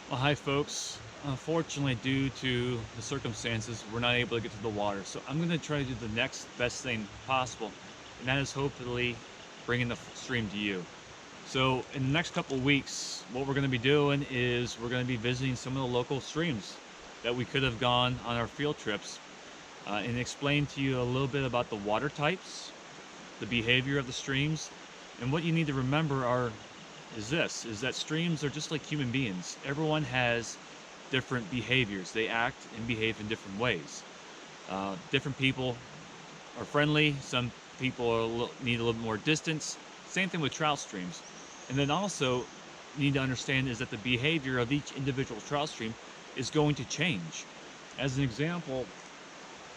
Well, hi folks. Unfortunately, due to the circumstances, we're not able to get to the water. So I'm going to try to do the next best thing possible, and that is hopefully bringing the stream to you. So in the next couple of weeks, what we're going to be doing is we're going to be visiting some of the local streams that we could have gone on our field trips, and explain to you a little bit about the water types, the behavior of the streams, and what you need to remember is that streams are just like human beings. Everyone has different behaviors. They act and behave in different ways. Different people are friendly. Some people need a little more distance. Same thing with trout streams. And then also you need to understand is that the behavior of each individual trout stream is going to change. As an example,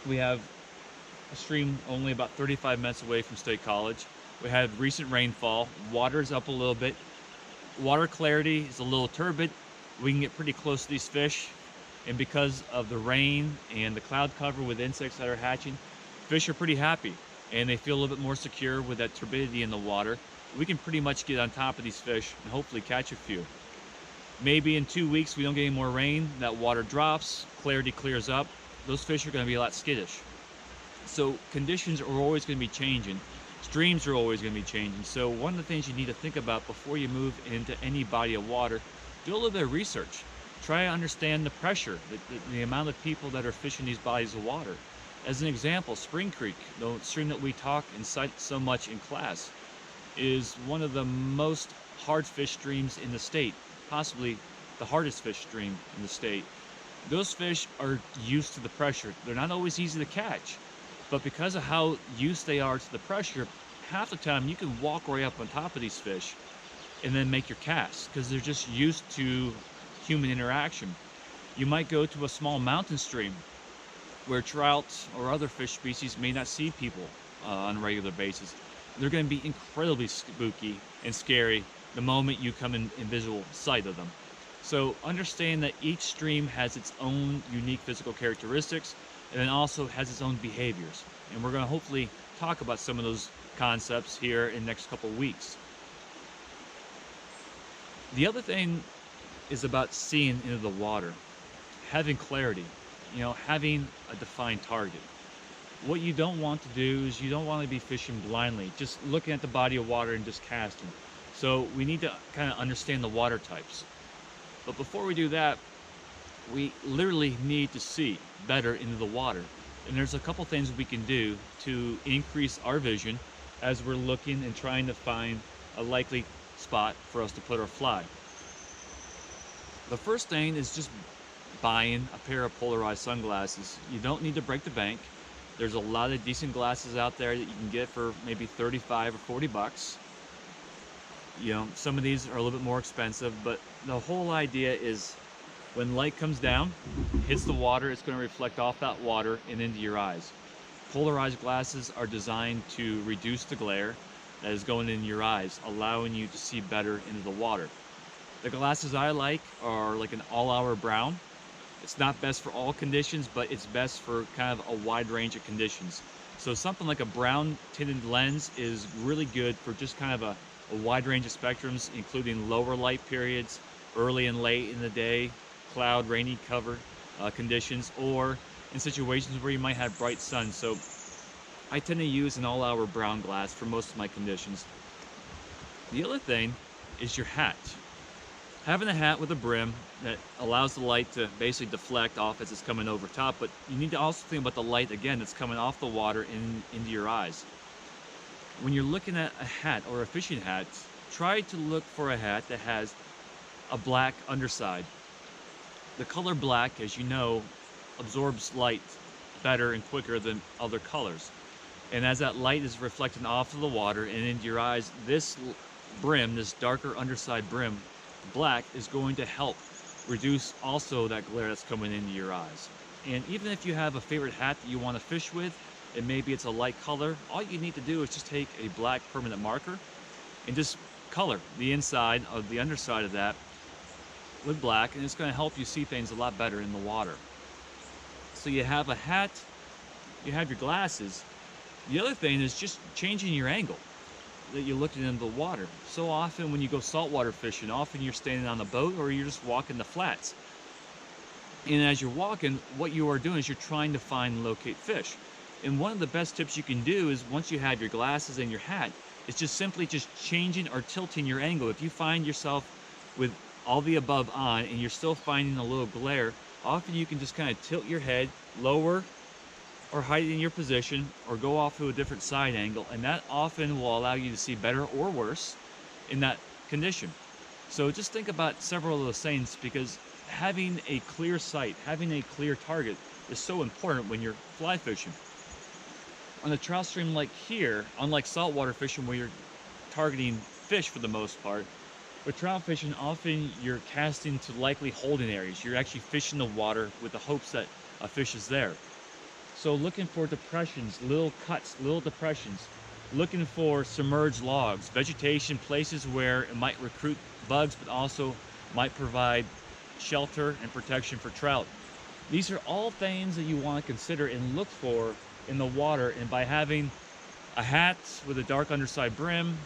we have a stream only about 35 minutes away from State College. We had recent rainfall. Water's up a little bit. Water clarity is a little turbid. We can get pretty close to these fish, and because of the rain and the cloud cover with insects that are hatching, fish are pretty happy and they feel a little bit more secure with that turbidity in the water. We can pretty much get on top of these fish and hopefully catch a few. Maybe in 2 weeks we don't get any more rain, that water drops, clarity clears up, those fish are going to be a lot skittish. So conditions are always going to be changing. Streams are always going to be changing. So one of the things you need to think about before you move into any body of water, do a little bit of research. Try to understand the pressure, the amount of people that are fishing these bodies of water. As an example, Spring Creek, the stream that we talk and cite so much in class, is one of the most hard fish streams in the state, possibly the hardest fish stream in the state. Those fish are used to the pressure. They're not always easy to catch, but because of how used they are to the pressure, half the time you can walk right up on top of these fish and then make your cast because they're just used to human interaction. You might go to a small mountain stream where trout or other fish species may not see people on a regular basis. They're going to be incredibly spooky and scary the moment you come in visual sight of them. So understand that each stream has its own unique physical characteristics and then also has its own behaviors. And we're going to hopefully talk about some of those concepts here in the next couple of weeks. The other thing is about seeing into the water, having clarity, having a defined target. What you don't want to do is you don't want to be fishing blindly, just looking at the body of water and just casting. So we need to kind of understand the water types. But before we do that, we literally need to see better into the water. And there's a couple things we can do to increase our vision as we're looking and trying to find a likely spot for us to put our fly. The first thing is just buying a pair of polarized sunglasses. You don't need to break the bank. There's a lot of decent glasses out there that you can get for maybe 35 or 40 bucks. Some of these are a little bit more expensive, but the whole idea is when light comes down, hits the water, it's going to reflect off that water and into your eyes. Polarized glasses are designed to reduce the glare that is going in your eyes, allowing you to see better into the water. The glasses I like are like an all-hour brown. It's not best for all conditions, but it's best for kind of a wide range of conditions. So something like a brown tinted lens is really good for just kind of a wide range of spectrums, including lower light periods, early and late in the day, cloud, rainy cover conditions, or in situations where you might have bright sun. So I tend to use an all-hour brown glass for most of my conditions. The other thing is your hat. Having a hat with a brim that allows the light to basically deflect off as it's coming over top, but you need to also think about the light, again, that's coming off the water into your eyes. When you're looking at a hat or a fishing hat, try to look for a hat that has a black underside. The color black, as you know, absorbs light better and quicker than other colors. And as that light is reflecting off of the water and into your eyes, this brim, this darker underside brim, black, is going to help reduce also that glare that's coming into your eyes. And even if you have a favorite hat that you want to fish with, and maybe it's a light color, all you need to do is just take a black permanent marker and just color the inside of the underside of that with black, and it's going to help you see things a lot better in the water. So you have a hat, you have your glasses. The other thing is just changing your angle. that you're looking into the water. So often when you go saltwater fishing, often you're standing on a boat or you're just walking the flats. And as you're walking, what you are doing is you're trying to find and locate fish. And one of the best tips you can do is once you have your glasses and your hat, it's just simply just changing or tilting your angle. If you find yourself with all the above on and you're still finding a little glare, often you can just kind of tilt your head, lower or heighten your position, or go off to a different side angle, and that often will allow you to see better or worse in that condition. So just think about several of those things, because having a clear sight, having a clear target is so important when you're fly fishing. On a trout stream like here, unlike saltwater fishing where you're targeting fish for the most part, with trout fishing, often you're casting to likely holding areas. You're actually fishing the water with the hopes that a fish is there. So looking for depressions, little cuts, little depressions, looking for submerged logs, vegetation, places where it might recruit bugs, but also might provide shelter and protection for trout. These are all things that you want to consider and look for in the water. And by having a hat with a dark underside brim,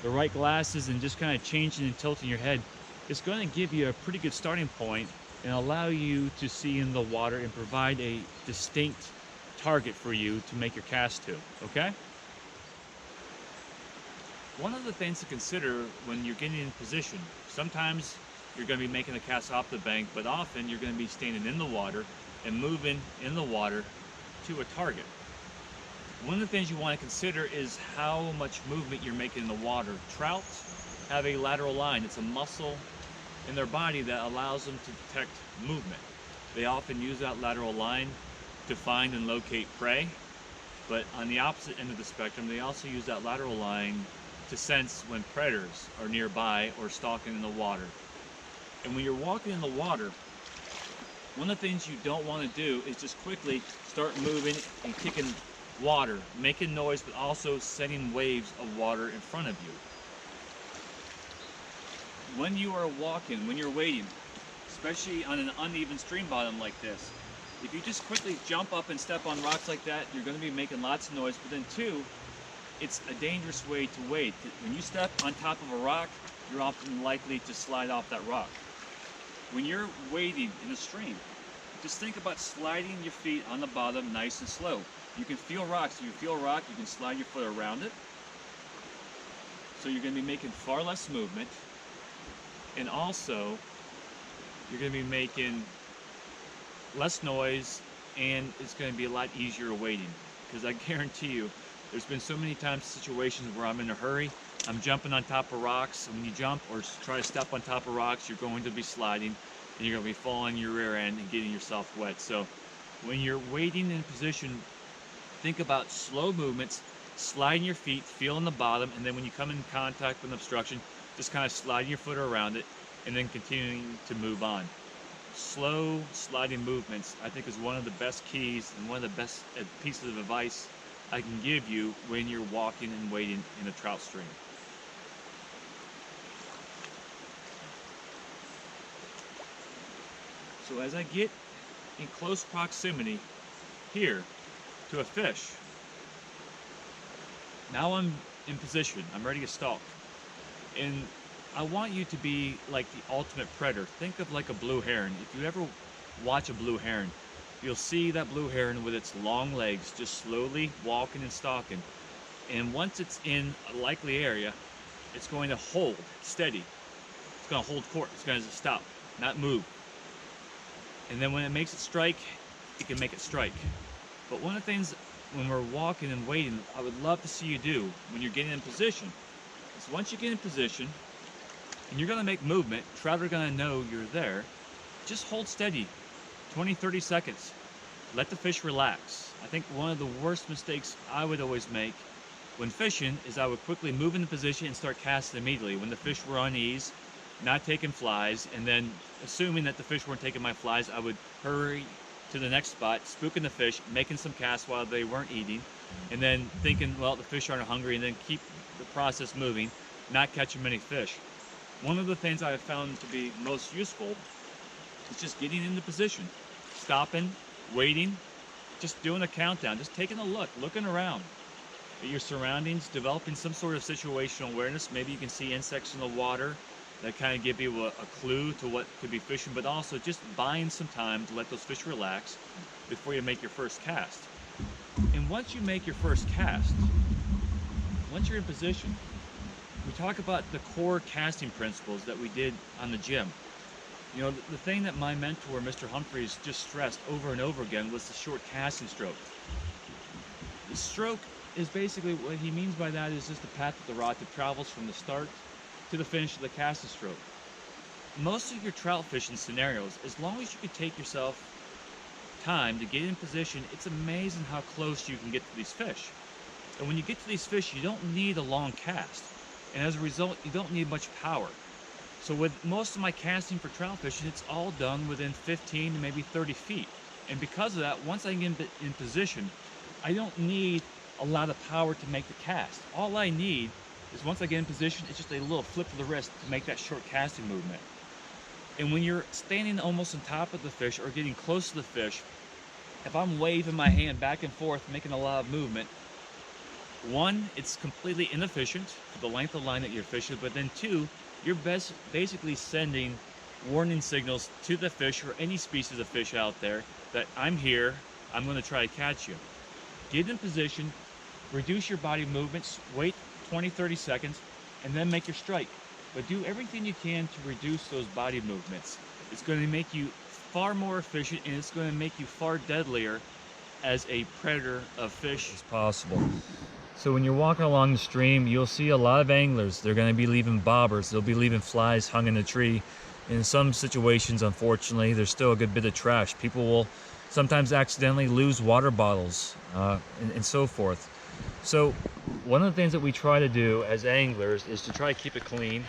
the right glasses, and just kind of changing and tilting your head, it's going to give you a pretty good starting point and allow you to see in the water and provide a distinct target for you to make your cast to, okay? One of the things to consider when you're getting in position, sometimes you're going to be making a cast off the bank, but often you're going to be standing in the water and moving in the water to a target. One of the things you want to consider is how much movement you're making in the water. Trout have a lateral line. It's a muscle in their body that allows them to detect movement. They often use that lateral line to find and locate prey, but on the opposite end of the spectrum, they also use that lateral line to sense when predators are nearby or stalking in the water. And when you're walking in the water, one of the things you don't want to do is just quickly start moving and kicking water, making noise, but also sending waves of water in front of you. When you are walking, when you're wading, especially on an uneven stream bottom like this, if you just quickly jump up and step on rocks like that, you're going to be making lots of noise. But then two, it's a dangerous way to wade. When you step on top of a rock, you're often likely to slide off that rock. When you're wading in a stream, just think about sliding your feet on the bottom nice and slow. You can feel rocks. If you feel a rock, you can slide your foot around it. So you're going to be making far less movement. And also, you're going to be making less noise, and it's going to be a lot easier wading. Because I guarantee you, there's been so many times situations where I'm in a hurry, I'm jumping on top of rocks, and when you jump or try to step on top of rocks, you're going to be sliding, and you're going to be falling your rear end and getting yourself wet. So when you're wading in position, think about slow movements, sliding your feet, feeling the bottom, and then when you come in contact with an obstruction, just kind of sliding your foot around it, and then continuing to move on. Slow sliding movements, I think, is one of the best keys and one of the best pieces of advice I can give you when you're walking and wading in a trout stream. So as I get in close proximity here to a fish, now I'm in position, I'm ready to stalk. And I want you to be like the ultimate predator. Think of like a blue heron. If you ever watch a blue heron, you'll see that blue heron with its long legs just slowly walking and stalking. And once it's in a likely area, it's going to hold steady. It's going to hold court. It's going to stop, not move. And then when it makes it strike, it can make it strike. But one of the things when we're walking and wading, I would love to see you do when you're getting in position, is once you get in position, and you're going to make movement, trout are going to know you're there, just hold steady, 20, 30 seconds. Let the fish relax. I think one of the worst mistakes I would always make when fishing is I would quickly move into position and start casting immediately when the fish were on ease, not taking flies, and then assuming that the fish weren't taking my flies, I would hurry to the next spot, spooking the fish, making some casts while they weren't eating, and then thinking, well, the fish aren't hungry, and then keep the process moving, not catching many fish. One of the things I have found to be most useful is just getting into position, stopping, waiting, just doing a countdown, just taking a look, looking around. at your surroundings, developing some sort of situational awareness. Maybe you can see insects in the water that kind of give you a clue to what could be fishing, but also just buying some time to let those fish relax before you make your first cast. And once you make your first cast, once you're in position, we talk about the core casting principles that we did on the gym. You know, the thing that my mentor, Mr. Humphreys, just stressed over and over again was the short casting stroke. The stroke is basically, what he means by that is just the path that the rod tip travels from the start to the finish of the casting stroke. Most of your trout fishing scenarios, as long as you can take yourself time to get in position, it's amazing how close you can get to these fish. And when you get to these fish, you don't need a long cast. And as a result, you don't need much power. So with most of my casting for trout fishing, it's all done within 15 to maybe 30 feet. And because of that, once I get in position, I don't need a lot of power to make the cast. All I need is, once I get in position, it's just a little flip of the wrist to make that short casting movement. And when you're standing almost on top of the fish or getting close to the fish, if I'm waving my hand back and forth, making a lot of movement, one, it's completely inefficient for the length of line that you're fishing, but then two, you're basically sending warning signals to the fish or any species of fish out there that I'm here, I'm going to try to catch you. Get in position, reduce your body movements, wait 20-30 seconds, and then make your strike. But do everything you can to reduce those body movements. It's going to make you far more efficient, and it's going to make you far deadlier as a predator of fish as possible. So when you're walking along the stream, you'll see a lot of anglers. They're going to be leaving bobbers. They'll be leaving flies hung in a tree. In some situations, unfortunately, there's still a good bit of trash. People will sometimes accidentally lose water bottles and so forth. So one of the things that we try to do as anglers is to try to keep it clean.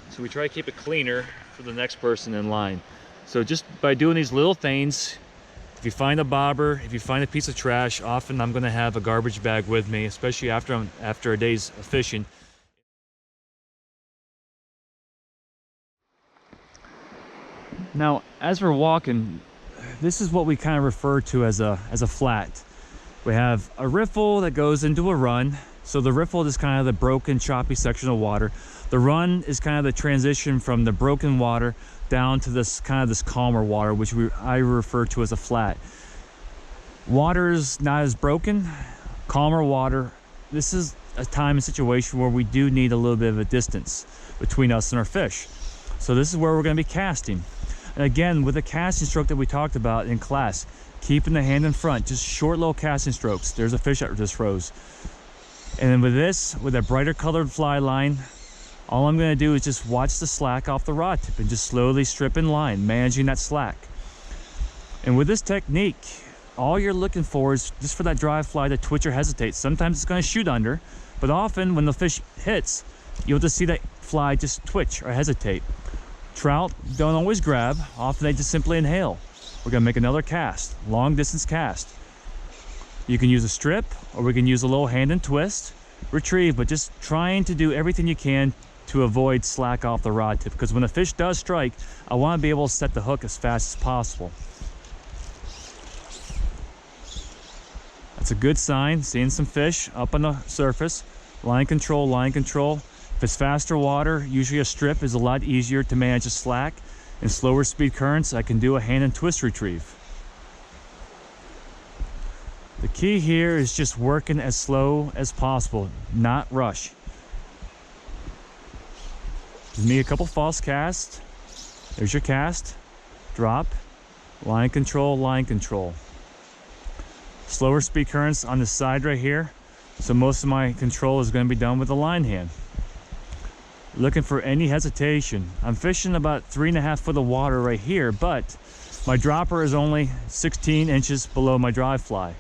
So we try to keep it cleaner for the next person in line. So just by doing these little things, if you find a bobber, if you find a piece of trash, often I'm going to have a garbage bag with me, especially after a day's fishing. Now, as we're walking, this is what we kind of refer to as a flat. We have a riffle that goes into a run. So the riffle is kind of the broken, choppy section of water. The run is kind of the transition from the broken water down to this kind of this calmer water, which I refer to as a flat. Water is not as broken, calmer water. This is a time and situation where we do need a little bit of a distance between us and our fish. So this is where we're going to be casting. And again, with the casting stroke that we talked about in class, keeping the hand in front, just short little casting strokes. There's a fish that just froze. And then with this, with a brighter colored fly line, all I'm going to do is just watch the slack off the rod tip and just slowly strip in line, managing that slack. And with this technique, all you're looking for is just for that dry fly to twitch or hesitate. Sometimes it's going to shoot under, but often when the fish hits, you'll just see that fly just twitch or hesitate. Trout don't always grab, often they just simply inhale. We're going to make another cast, long distance cast. You can use a strip, or we can use a little hand and twist, retrieve, but just trying to do everything you can to avoid slack off the rod tip, because when the fish does strike, I want to be able to set the hook as fast as possible. That's a good sign, seeing some fish up on the surface. Line control, line control. If it's faster water, usually a strip is a lot easier to manage the slack. In slower speed currents, I can do a hand and twist retrieve. The key here is just working as slow as possible, not rush. Give me a couple false casts. There's your cast, drop, line control, line control. Slower speed currents on the side right here, so most of my control is going to be done with the line hand. Looking for any hesitation. I'm fishing about 3.5 foot of water right here, but my dropper is only 16 inches below my dry fly.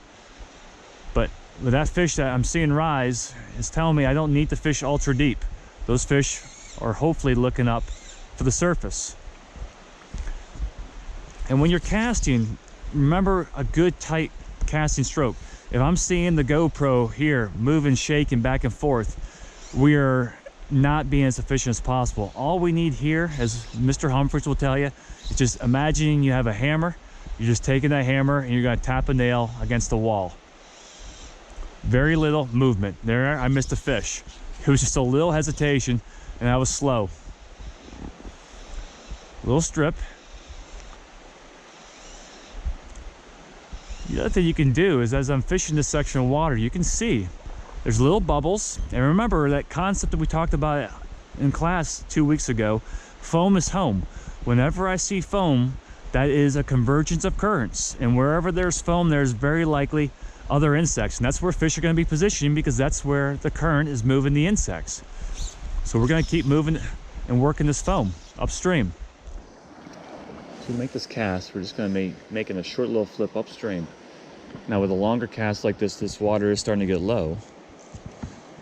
But with that fish that I'm seeing rise, it's telling me I don't need to fish ultra deep. Those fish are hopefully looking up for the surface. And when you're casting, remember a good tight casting stroke. If I'm seeing the GoPro here moving, shaking back and forth, we are not being as efficient as possible. All we need here, as Mr. Humphreys will tell you, is just imagining you have a hammer. You're just taking that hammer and you're going to tap a nail against the wall. Very little movement. There, I missed a fish. It was just a little hesitation, and I was slow. Little strip. The other thing you can do is, as I'm fishing this section of water, you can see there's little bubbles. And remember that concept that we talked about in class 2 weeks ago, foam is home. Whenever I see foam, that is a convergence of currents. And wherever there's foam, there's very likely other insects. And that's where fish are going to be positioned, because that's where the current is moving the insects. So we're going to keep moving and working this foam upstream. To make this cast, we're just going to be making a short little flip upstream. Now with a longer cast like this water is starting to get low.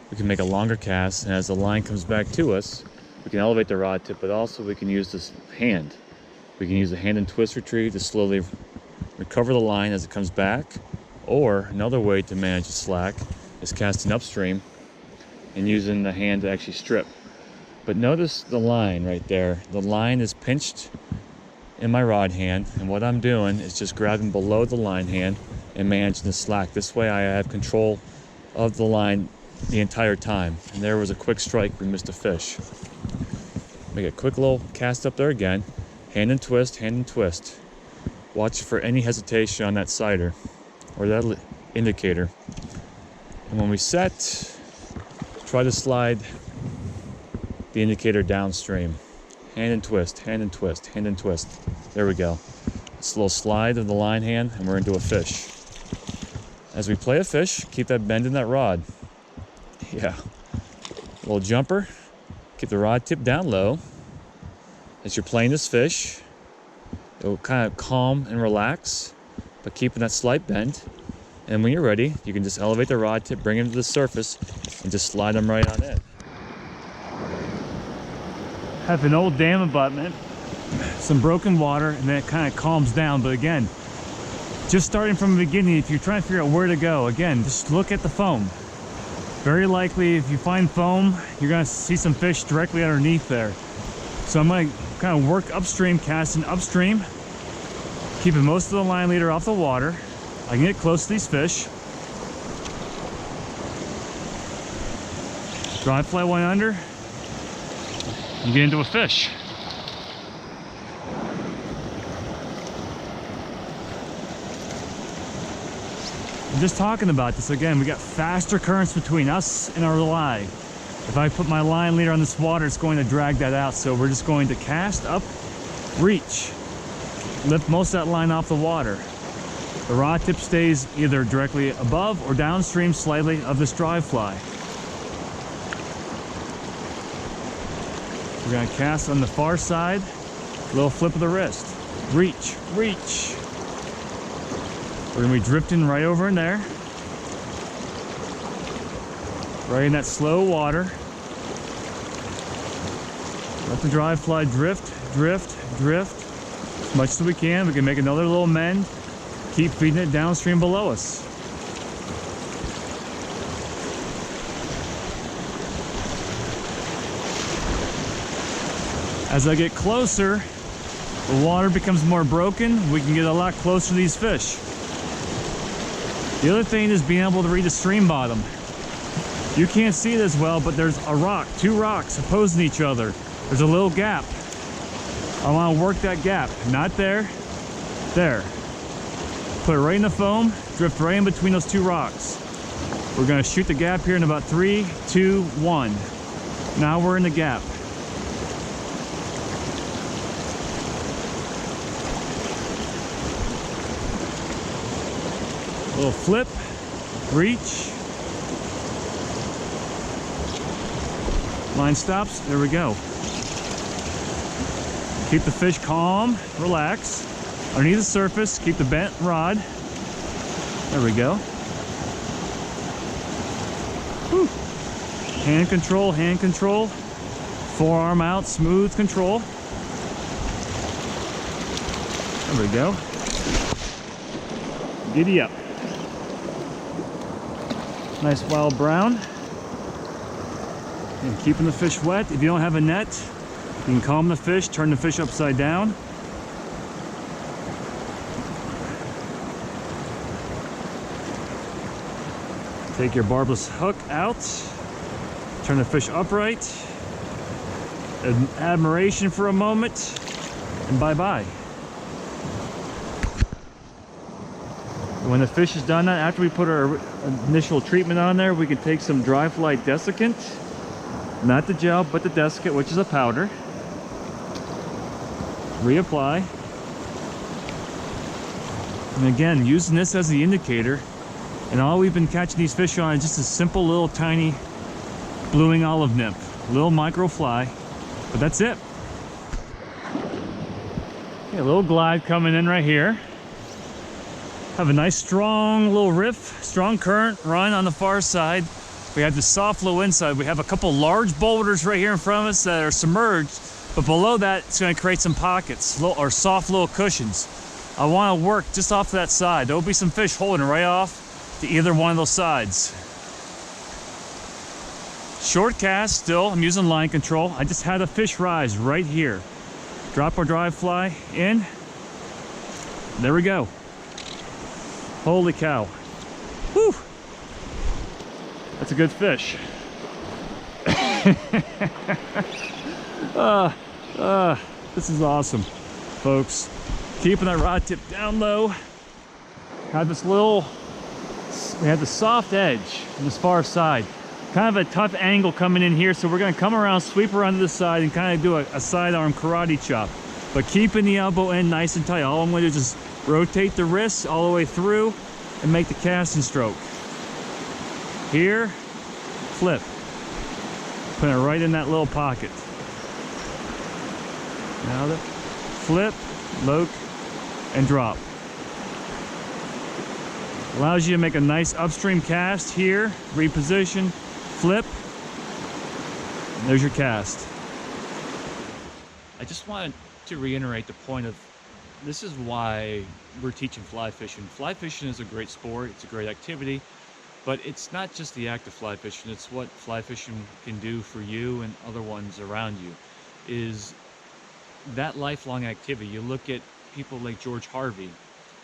We can make a longer cast, and as the line comes back to us, we can elevate the rod tip, but also we can use this hand. We can use the hand and twist retrieve to slowly recover the line as it comes back. Or another way to manage the slack is casting upstream and using the hand to actually strip. But notice the line right there. The line is pinched in my rod hand, and what I'm doing is just grabbing below the line hand and managing the slack. This way I have control of the line the entire time. And there was a quick strike, we missed a fish. Make a quick little cast up there again. Hand and twist, hand and twist. Watch for any hesitation on that sighter or that indicator. And when we set, try to slide the indicator downstream. Hand and twist, hand and twist, hand and twist. There we go. It's a little slide of the line hand, and we're into a fish. As we play a fish, keep that bend in that rod. Yeah. Little jumper. Keep the rod tip down low. As you're playing this fish, it'll kind of calm and relax, but keeping that slight bend. And when you're ready, you can just elevate the rod tip, bring him to the surface, and just slide them right on in. Have an old dam abutment, some broken water, and then it kind of calms down. But again, just starting from the beginning, if you're trying to figure out where to go, again, just look at the foam. Very likely, if you find foam, you're going to see some fish directly underneath there. So I'm going to kind of work upstream, casting upstream, keeping most of the line leader off the water. I can get close to these fish. Dry fly one under. You get into a fish. I'm just talking about this again. We got faster currents between us and our line. If I put my line leader on this water, it's going to drag that out. So we're just going to cast up, reach, lift most of that line off the water. The rod tip stays either directly above or downstream slightly of this dry fly. We're going to cast on the far side, little flip of the wrist. Reach, reach. We're going to be drifting right over in there. Right in that slow water. Let the dry fly drift, drift, drift. As much as we can. We can make another little mend. Keep feeding it downstream below us. As I get closer, the water becomes more broken. We can get a lot closer to these fish. The other thing is being able to read the stream bottom. You can't see it as well, but there's a rock, two rocks opposing each other. There's a little gap. I want to work that gap. Not there, there. Put it right in the foam, drift right in between those two rocks. We're going to shoot the gap here in about 3, 2, 1. Now we're in the gap. Little flip, reach. Line stops, there we go. Keep the fish calm, relax. Underneath the surface, keep the bent rod. There we go. Whew. Hand control. Forearm out, smooth control. There we go. Giddy up. Nice wild brown. And keeping the fish wet. If you don't have a net, you can calm the fish, turn the fish upside down. Take your barbless hook out, turn the fish upright, admiration for a moment, and bye-bye. When the fish is done, after we put our initial treatment on there, we can take some dry fly desiccant, not the gel, but the desiccant, which is a powder. Reapply. And again, using this as the indicator, and all we've been catching these fish on is just a simple little tiny blue-winged olive nymph, little micro fly, but that's it. Okay, a little glide coming in right here. Have a nice strong little riff, strong current run on the far side. We have the soft flow inside. We have a couple large boulders right here in front of us that are submerged, but below that it's going to create some pockets or soft little cushions. I want to work just off that side. There will be some fish holding right off to either one of those sides. Short cast still, I'm using line control. I just had a fish rise right here. Drop our dry fly in. There we go. Holy cow. Whew. That's a good fish. This is awesome, folks. Keeping that rod tip down low. Have this little, we have the soft edge on this far side. Kind of a tough angle coming in here, so we're gonna come around, sweep around to the side and kind of do a sidearm karate chop. But keeping the elbow in nice and tight. All I'm gonna do is just rotate the wrist all the way through and make the casting stroke. Here, flip. Put it right in that little pocket. Now the flip, loke, and drop. Allows you to make a nice upstream cast here, reposition, flip, and there's your cast. I just wanted to reiterate the point of this is why we're teaching fly fishing. Fly fishing is a great sport, it's a great activity, but it's not just the act of fly fishing, it's what fly fishing can do for you and other ones around you. Is that lifelong activity. You look at people like George Harvey,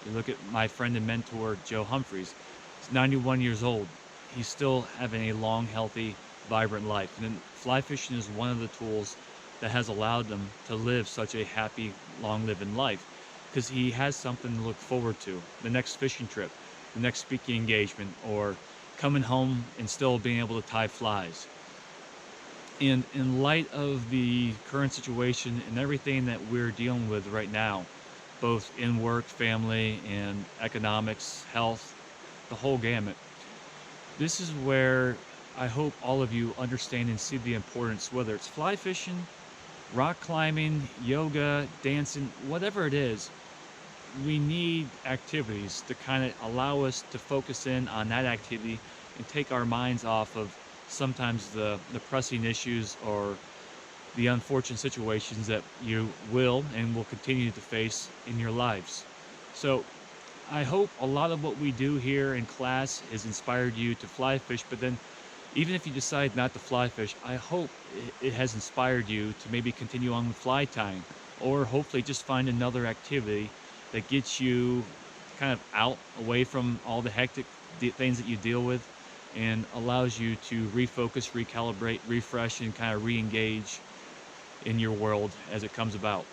you look at my friend and mentor Joe Humphreys. He's 91 years old. He's still having a long, healthy, vibrant life. And then fly fishing is one of the tools that has allowed them to live such a happy, long-living life, because he has something to look forward to. The next fishing trip, the next speaking engagement, or coming home and still being able to tie flies. And in light of the current situation and everything that we're dealing with right now, both in work, family, and economics, health, the whole gamut, this is where I hope all of you understand and see the importance, whether it's fly fishing, rock climbing, yoga, dancing, whatever it is. We need activities to kind of allow us to focus in on that activity and take our minds off of sometimes the pressing issues or the unfortunate situations that you will and will continue to face in your lives. So I hope a lot of what we do here in class has inspired you to fly fish, but then even if you decide not to fly fish, I hope it has inspired you to maybe continue on with fly tying, or hopefully just find another activity that gets you kind of out, away from all the hectic things that you deal with, and allows you to refocus, recalibrate, refresh, and kind of re-engage in your world as it comes about.